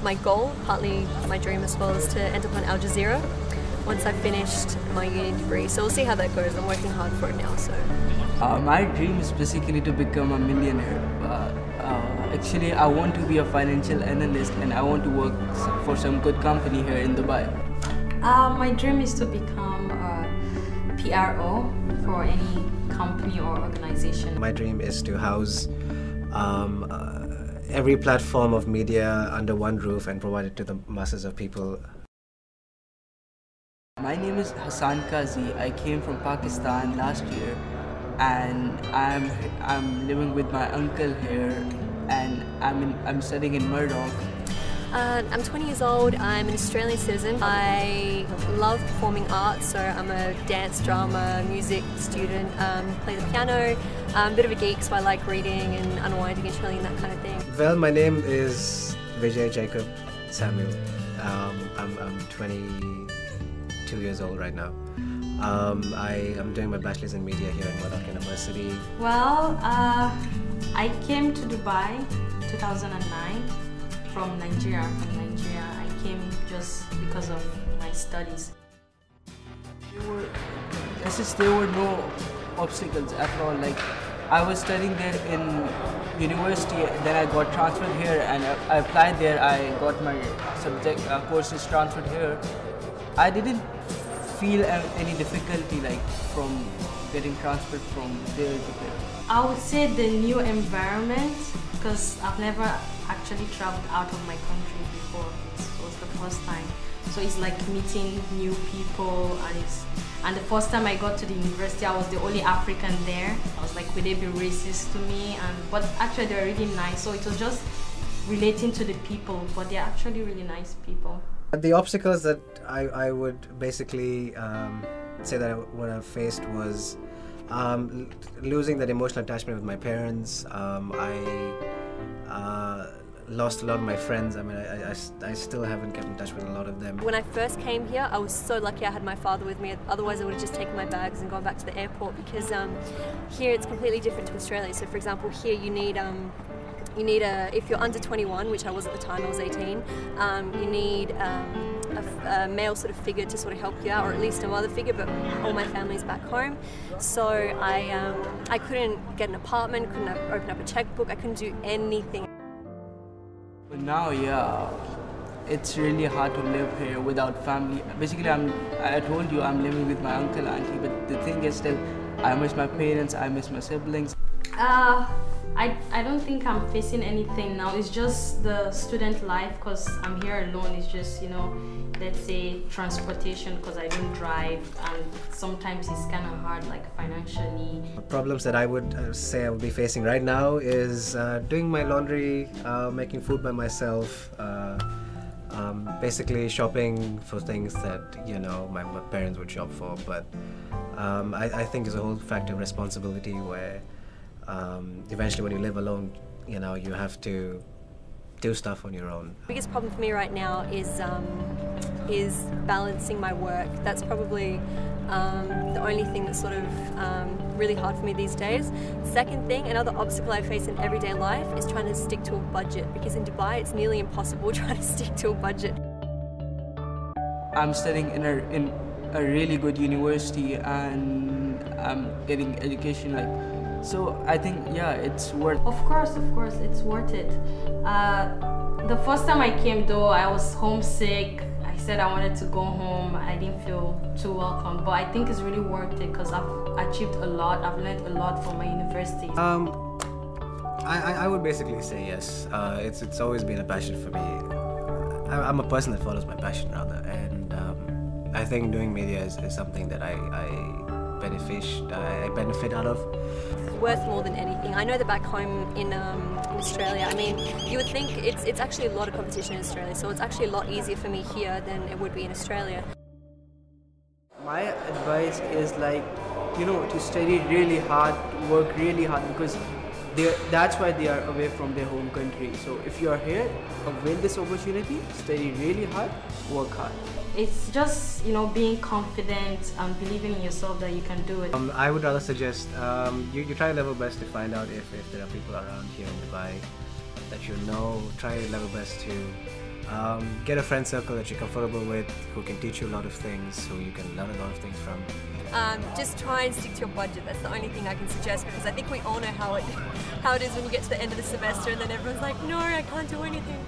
my goal, partly my dream as well, is to end up on Al Jazeera once I've finished my uni degree. So we'll see how that goes. I'm working hard for it now. So my dream is basically to become a millionaire. Actually, I want to be a financial analyst and I want to work for some good company here in Dubai. My dream is to become a PRO for any company or organization. My dream is to house every platform of media under one roof and provide it to the masses of people. My name is Hassan Kazi. I came from Pakistan last year and I'm living with my uncle here and I'm studying in Murdoch. I'm 20 years old, I'm an Australian citizen. I love performing arts, so I'm a dance, drama, music student, play the piano. I'm a bit of a geek, so I like reading and unwinding and chilling and that kind of thing. Well, my name is Vijay Jacob Samuel. I'm 22 years old right now. I am doing my bachelor's in media here at Murdoch University. Well, I came to Dubai 2009 from Nigeria. I came just because of my studies. There were no obstacles at all. Like, I was studying there in university, then I got transferred here and I applied there. I got my courses transferred here. I didn't feel any difficulty from getting transferred from there to there. I would say the new environment, because I've never actually traveled out of my country before. It was the first time. So it's like meeting new people, and the first time I got to the university, I was the only African there. I was like, would they be racist to me? But actually they were really nice. So it was just relating to the people, but they're actually really nice people. The obstacles that I would basically say that what I faced was losing that emotional attachment with my parents. I lost a lot of my friends. I mean, I still haven't kept in touch with a lot of them. When I first came here, I was so lucky I had my father with me. Otherwise, I would have just taken my bags and gone back to the airport, because here it's completely different to Australia. So, for example, here you need if you're under 21, which I was at the time, I was 18, you need a male sort of figure to sort of help you out, or at least a mother figure, but all my family's back home. So I couldn't get an apartment, couldn't open up a checkbook, I couldn't do anything. But now, yeah, it's really hard to live here without family. Basically, I told you I'm living with my uncle, auntie, but the thing is still, I miss my parents, I miss my siblings. I don't think I'm facing anything now. It's just the student life, because I'm here alone. It's just, let's say transportation, because I don't drive, and sometimes it's kind of hard, like financially. Problems that I would say I would be facing right now is doing my laundry, making food by myself, basically shopping for things that my parents would shop for. But I think it's a whole factor of responsibility where eventually when you live alone, you have to do stuff on your own. The biggest problem for me right now is balancing my work. That's probably the only thing that's sort of really hard for me these days. Second thing, another obstacle I face in everyday life is trying to stick to a budget, because in Dubai it's nearly impossible trying to stick to a budget. I'm studying in a really good university and I'm getting education so I think, yeah, it's worth it. Of course, it's worth it. The first time I came though, I was homesick. I said I wanted to go home. I didn't feel too welcome, but I think it's really worth it because I've achieved a lot. I've learned a lot from my university. I would basically say yes. It's always been a passion for me. I'm a person that follows my passion rather, and I think doing media is something that I benefit out of. Worth more than anything. I know that back home in Australia, I mean, you would think it's actually a lot of competition in Australia, so it's actually a lot easier for me here than it would be in Australia. My advice is to study really hard, to work really hard, because that's why they are away from their home country. So if you are here, avail this opportunity, study really hard, work hard. It's just, being confident and believing in yourself that you can do it. I would rather suggest you try your level best to find out if there are people around here in Dubai that you know. Try your level best to Get a friend circle that you're comfortable with, who can teach you a lot of things, who you can learn a lot of things from. Just try and stick to your budget. That's the only thing I can suggest, because I think we all know how it is when you get to the end of the semester and then everyone's like, no, I can't do anything.